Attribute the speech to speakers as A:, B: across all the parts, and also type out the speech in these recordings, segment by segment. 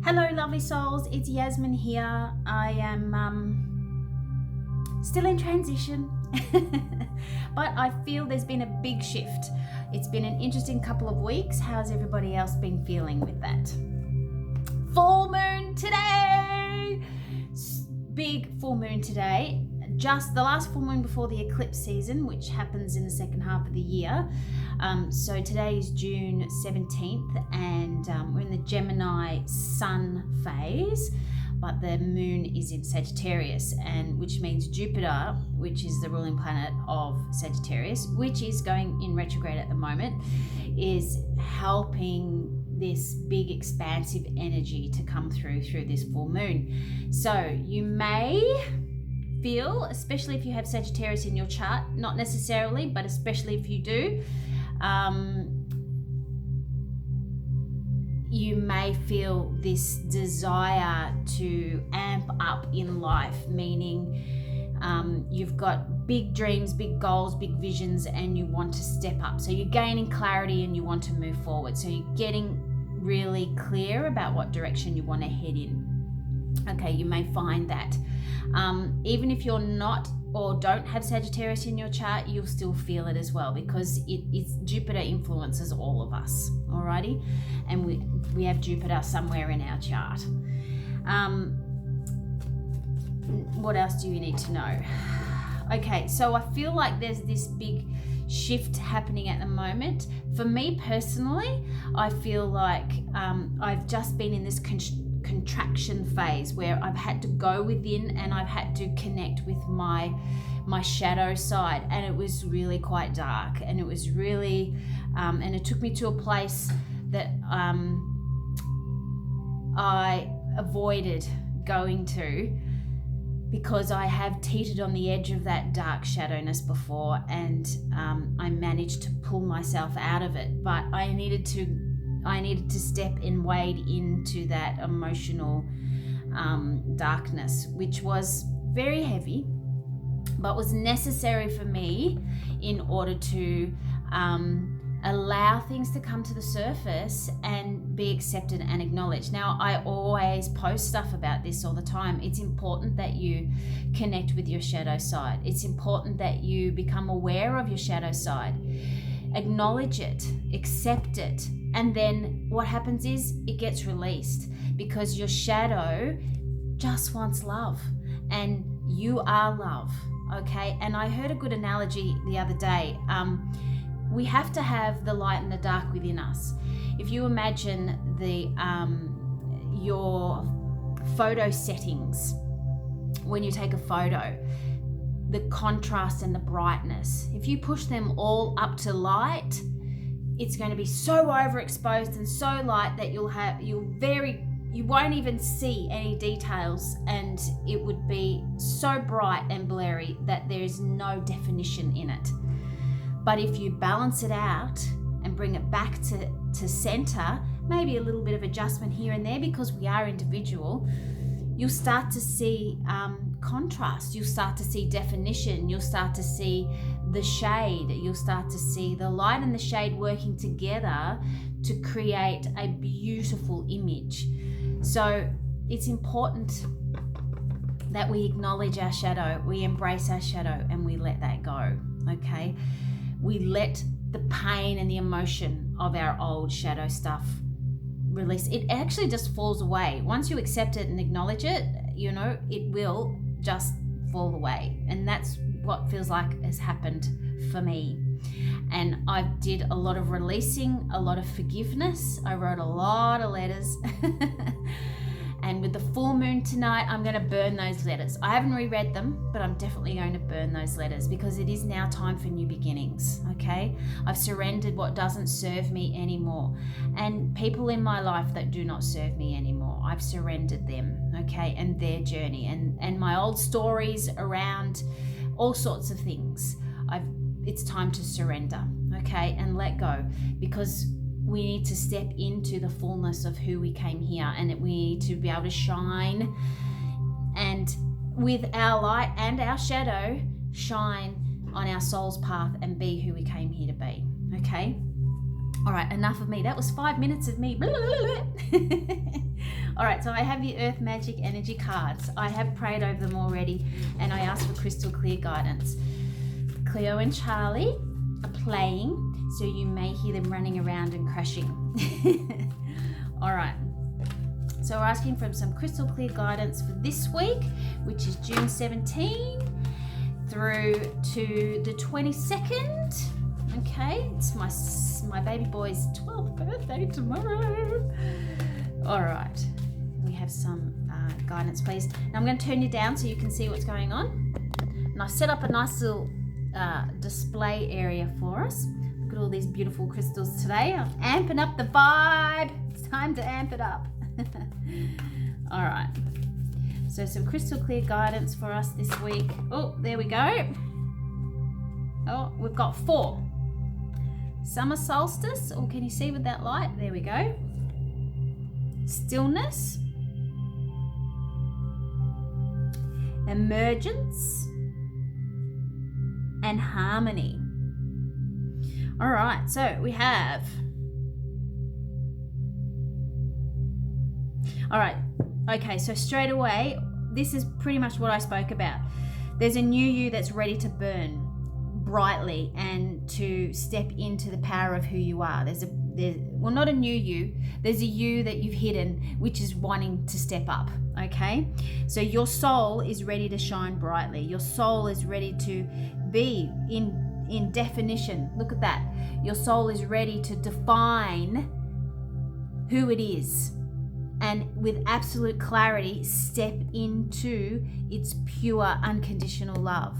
A: Hello, lovely souls. It's Yasmin here. I am still in transition, but I feel there's been a big shift. It's been an interesting couple of weeks. How's everybody else been feeling with that? Full moon today. Big full moon today. Just the last full moon before the eclipse season, which happens in the second half of the year. So today is June 17th and we're in the Gemini sun phase, but the moon is in Sagittarius, and which means Jupiter, which is the ruling planet of Sagittarius, which is going in retrograde at the moment, is helping this big expansive energy to come through this full moon. So you may feel, especially if you have Sagittarius in your chart, not necessarily, but especially if you do, you may feel this desire to amp up in life, meaning you've got big dreams, big goals, big visions, and you want to step up. So you're gaining clarity and you want to move forward. So you're getting really clear about what direction you want to head in. Okay, you may find that even if you're not or don't have Sagittarius in your chart, you'll still feel it as well, because Jupiter influences all of us, alrighty? And we have Jupiter somewhere in our chart. What else do you need to know? Okay, so I feel like there's this big shift happening at the moment. For me personally, I feel like I've just been in this contraction phase where I've had to go within and I've had to connect with my shadow side, and it was really quite dark, and it was really and it took me to a place that I avoided going to, because I have teetered on the edge of that dark shadowness before, and I managed to pull myself out of it, but I needed to step and wade into that emotional darkness, which was very heavy, but was necessary for me in order to allow things to come to the surface and be accepted and acknowledged. Now, I always post stuff about this all the time. It's important that you connect with your shadow side. It's important that you become aware of your shadow side, acknowledge it, accept it, and then what happens is it gets released, because your shadow just wants love, and you are love, okay? And I heard a good analogy the other day. We have to have the light and the dark within us. If you imagine your photo settings, when you take a photo, the contrast and the brightness, if you push them all up to light, it's going to be so overexposed and so light that you won't even see any details, and it would be so bright and blurry that there is no definition in it. But if you balance it out and bring it back to center, maybe a little bit of adjustment here and there, because we are individual, you'll start to see contrast, you'll start to see definition, you'll start to see the shade, you'll start to see the light and the shade working together to create a beautiful image. So it's important that we acknowledge our shadow, we embrace our shadow, and we let that go, okay? We let the pain and the emotion of our old shadow stuff release. It actually just falls away. Once you accept it and acknowledge it, it will just fall away. And that's what feels like has happened for me. And I did a lot of releasing, a lot of forgiveness. I wrote a lot of letters. And with the full moon tonight, I'm going to burn those letters. I haven't reread them, but I'm definitely going to burn those letters, because it is now time for new beginnings, okay? I've surrendered what doesn't serve me anymore. And people in my life that do not serve me anymore, I've surrendered them, okay? And their journey and my old stories around all sorts of things. It's time to surrender, okay? And let go, because we need to step into the fullness of who we came here, and we need to be able to shine, and with our light and our shadow, shine on our soul's path and be who we came here to be, okay? All right, enough of me. That was 5 minutes of me. All right, so I have the Earth Magic Energy cards. I have prayed over them already, and I asked for crystal clear guidance. Cleo and Charlie are playing, so you may hear them running around and crashing. All right. So we're asking for some crystal clear guidance for this week, which is June 17 through to the 22nd. Okay, it's my baby boy's 12th birthday tomorrow. All right, we have some guidance, please. Now I'm going to turn you down so you can see what's going on. And I've set up a nice little display area for us. Look at all these beautiful crystals today. I'm amping up the vibe. It's time to amp it up. All right, so some crystal clear guidance for us this week. Oh, there we go. Oh, we've got 4. Summer solstice. Oh, can you see with that light? There we go. Stillness. Emergence. And harmony. All right, so we have... All right, okay, so straight away, this is pretty much what I spoke about. There's a new you that's ready to burn brightly and to step into the power of who you are. There's not a new you, there's a you that you've hidden, which is wanting to step up, okay? So your soul is ready to shine brightly. Your soul is ready to be in definition. Look at that. Your soul is ready to define who it is, and with absolute clarity step into its pure unconditional love.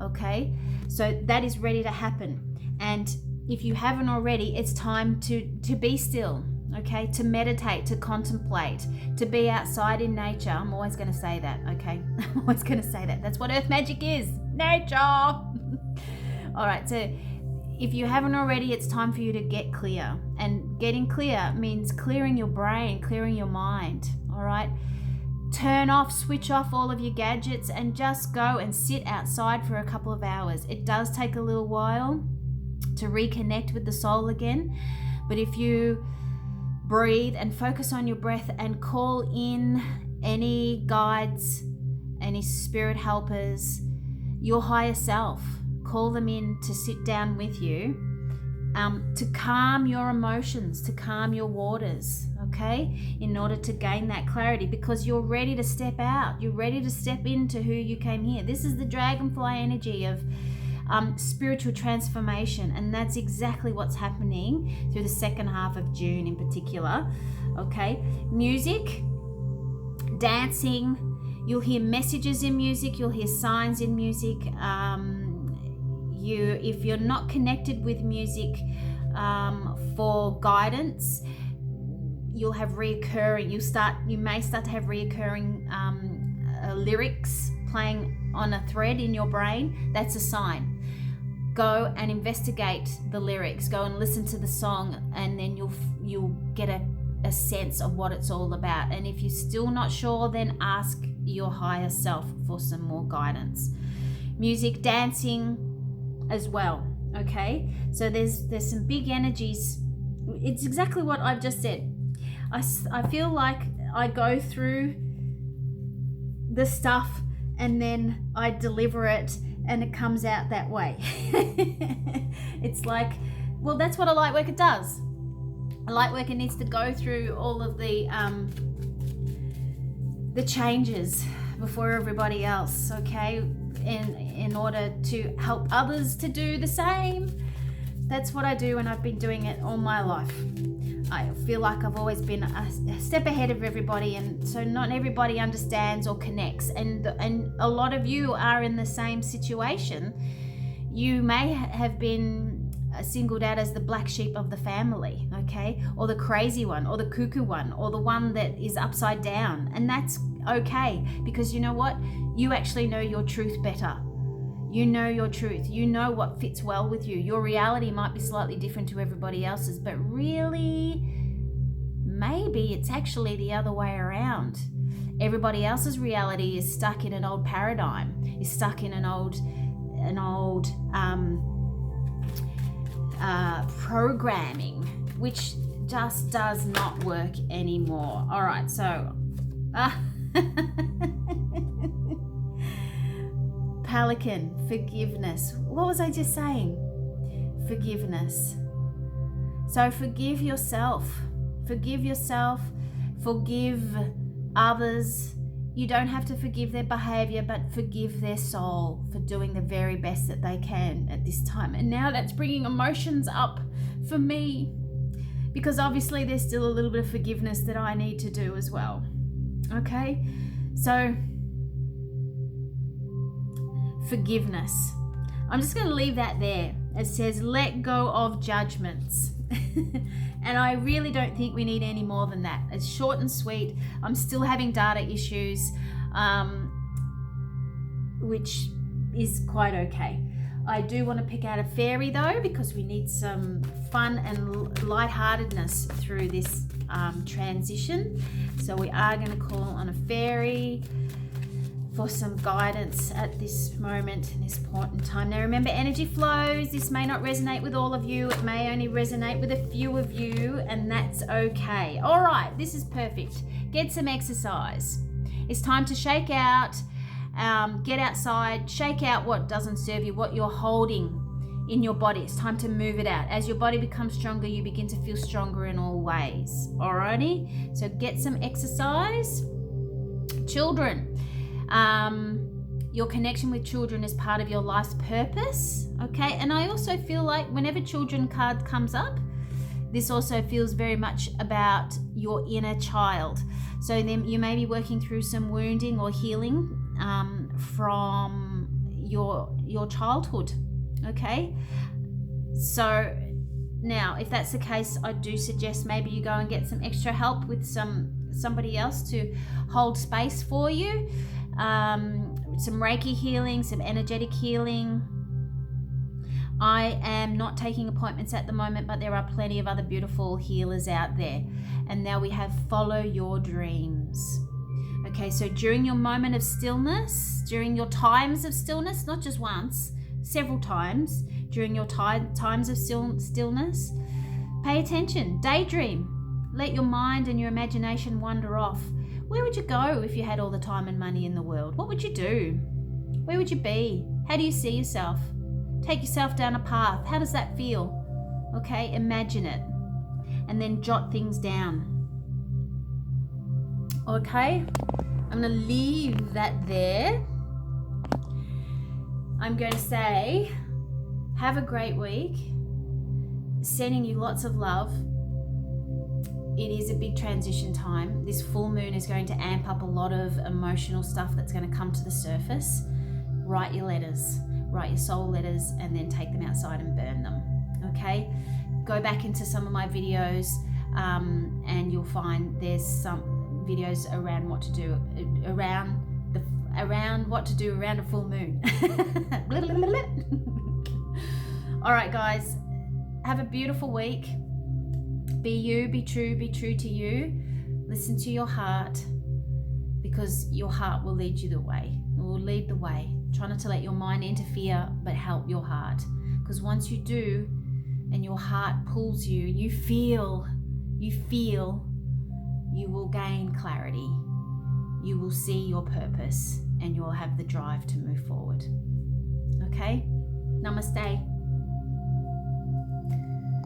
A: Okay, so that is ready to happen. And if you haven't already, it's time to be still. Okay, to meditate, to contemplate, to be outside in nature. I'm always going to say that. Okay, I'm always going to say that. That's what Earth Magic is, nature. All right, so if you haven't already, it's time for you to get clear. And getting clear means clearing your brain, clearing your mind. All right, turn off, switch off all of your gadgets and just go and sit outside for a couple of hours. It does take a little while to reconnect with the soul again, but if you breathe and focus on your breath and call in any guides, any spirit helpers, your higher self, call them in to sit down with you, to calm your emotions, to calm your waters, okay, in order to gain that clarity, because you're ready to step out. You're ready to step into who you came here. This is the dragonfly energy of spiritual transformation, and that's exactly what's happening through the second half of June in particular. Okay, music, dancing, you'll hear messages in music, you'll hear signs in music. If you're not connected with music for guidance, you'll have reoccurring. You may start to have reoccurring lyrics playing on a thread in your brain. That's a sign. Go and investigate the lyrics. Go and listen to the song, and then you'll get a sense of what it's all about. And if you're still not sure, then ask your higher self for some more guidance. Music, dancing as well. Okay, so there's some big energies. It's exactly what I've just said. I feel like I go through the stuff and then I deliver it and it comes out that way. It's like, well, that's what a light worker does. A light worker needs to go through all of the changes before everybody else, okay, in order to help others to do the same. That's what I do, and I've been doing it all my life. I feel like I've always been a step ahead of everybody, and so not everybody understands or connects, and a lot of you are in the same situation. You may have been singled out as the black sheep of the family, okay, or the crazy one, or the cuckoo one, or the one that is upside down, and that's okay, because you know what? You actually know your truth better. You know your truth. You know what fits well with you. Your reality might be slightly different to everybody else's, but really, maybe it's actually the other way around. Everybody else's reality is stuck in an old paradigm, is stuck in an old programming, which just does not work anymore. All right, so Pelican, forgiveness. What was I just saying? Forgiveness. So forgive yourself. Forgive yourself. Forgive others. You don't have to forgive their behavior, but forgive their soul for doing the very best that they can at this time. And now that's bringing emotions up for me, because obviously there's still a little bit of forgiveness that I need to do as well. Okay? So, forgiveness. I'm just going to leave that there. It says, let go of judgments. And I really don't think we need any more than that. It's short and sweet. I'm still having data issues, which is quite okay. I do want to pick out a fairy though, because we need some fun and lightheartedness through this transition. So we are going to call on a fairy for some guidance at this moment, in this point in time. Now remember, energy flows. This may not resonate with all of you. It may only resonate with a few of you, and that's okay. All right, this is perfect. Get some exercise. It's time to shake out, get outside, shake out what doesn't serve you, what you're holding in your body. It's time to move it out. As your body becomes stronger, you begin to feel stronger in all ways. Alrighty, so get some exercise. Children. Your connection with children is part of your life's purpose, okay? And I also feel like whenever children card comes up, this also feels very much about your inner child. So then you may be working through some wounding or healing from your childhood, okay? So now, if that's the case, I do suggest maybe you go and get some extra help with somebody else to hold space for you. Some Reiki healing, some energetic healing. I am not taking appointments at the moment, but there are plenty of other beautiful healers out there. And now we have follow your dreams. Okay, so during your moment of stillness, during your times of stillness, not just once, several times, during your times of stillness, pay attention, daydream. Let your mind and your imagination wander off. Where would you go if you had all the time and money in the world? What would you do? Where would you be? How do you see yourself? Take yourself down a path. How does that feel? Okay, imagine it. And then jot things down. Okay, I'm going to leave that there. I'm going to say, have a great week. Sending you lots of love. It is a big transition time. This full moon is going to amp up a lot of emotional stuff that's going to come to the surface. Write your letters, write your soul letters, and then take them outside and burn them. Okay? Go back into some of my videos, and you'll find there's some videos around what to do around what to do around a full moon. All right, guys. Have a beautiful week. Be you, be true to you. Listen to your heart, because your heart will lead you the way. It will lead the way. Try not to let your mind interfere, but help your heart. Because once you do, and your heart pulls you, you feel, you will gain clarity. You will see your purpose, and you'll have the drive to move forward. Okay? Namaste.